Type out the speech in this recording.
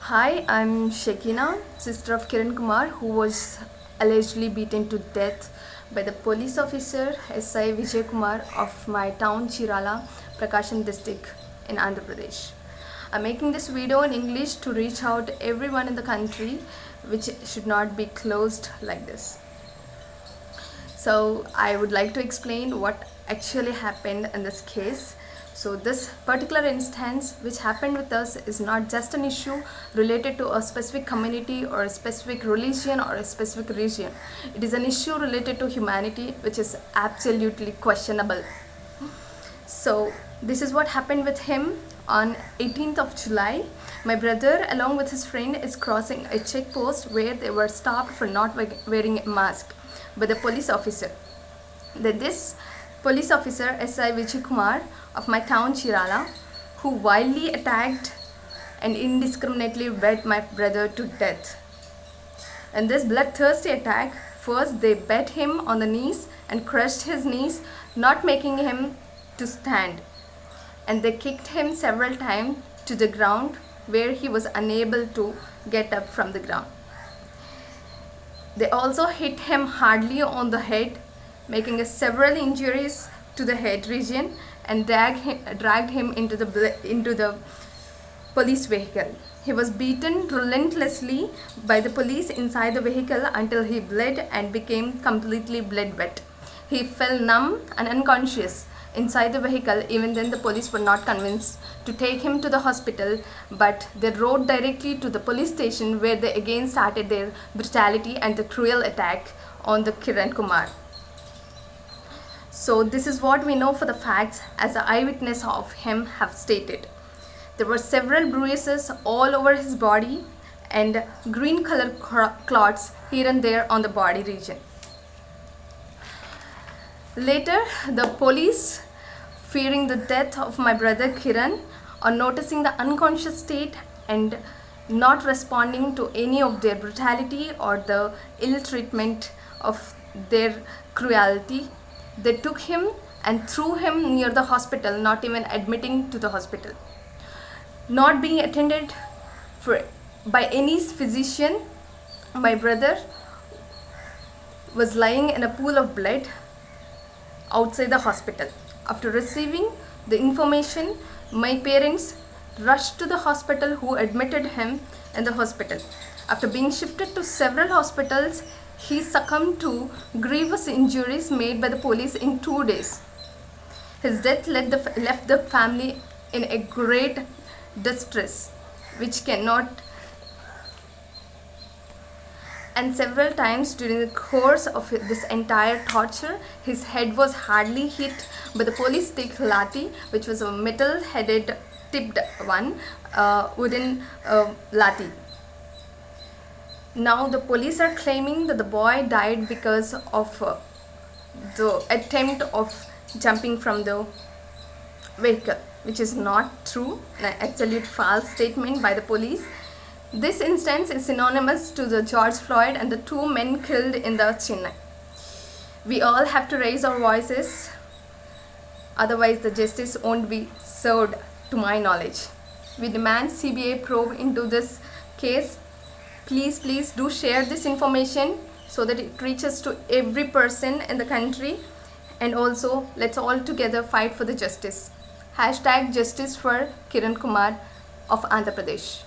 Hi, I'm Shekina, sister of Kiran Kumar, who was allegedly beaten to death by the police officer SI Vijay Kumar of my town Chirala, Prakasham district in Andhra Pradesh. I'm making this video in English to reach out to everyone in the country, which should not be closed like this. So I would like to explain what actually happened in this case. So this particular instance which happened with us is not just an issue related to a specific community or a specific religion or a specific region. It is an issue related to humanity, which is absolutely questionable. So this is what happened with him on 18th of July. My brother along with his friend is crossing a checkpost where they were stopped for not wearing a mask by the police officer. Then this police officer SI Vijay Kumar of my town Chirala, who wildly attacked and indiscriminately beat my brother to death. In this bloodthirsty attack, first they beat him on the knees and crushed his knees, not making him to stand, and they kicked him several times to the ground where he was unable to get up from the ground. They also hit him hardly on the head, making several injuries to the head region, and dragged him into the police vehicle. He was beaten relentlessly by the police inside the vehicle until he bled and became completely blood wet. He fell numb and unconscious inside the vehicle. Even then the police were not convinced to take him to the hospital, but they rode directly to the police station where they again started their brutality and the cruel attack on the Kiran Kumar. So this is what we know for the facts as the eyewitness of him have stated. There were several bruises all over his body and green color clots here and there on the body region. Later, the police, fearing the death of my brother Kiran, on noticing the unconscious state and not responding to any of their brutality or the ill treatment of their cruelty, they took him and threw him near the hospital, not even admitting to the hospital. Not being attended by any physician, my brother was lying in a pool of blood outside the hospital. After receiving the information, my parents rushed to the hospital, who admitted him in the hospital. After being shifted to several hospitals, he succumbed to grievous injuries made by the police in 2 days. His death left the family in a great distress, which cannot. And several times during the course of this entire torture, his head was hardly hit by the police stick lathi, which was a metal-headed tipped one, wooden lathi. Now the police are claiming that the boy died because of the attempt of jumping from the vehicle, which is not true, an absolute false statement by the police. This instance is synonymous to the George Floyd and the 2 men killed in the Chennai. We all have to raise our voices, otherwise the justice won't be served to my knowledge. We demand CBI probe into this case. Please do share this information so that it reaches to every person in the country, and also let's all together fight for the justice. #Justice for Kiran Kumar of Andhra Pradesh.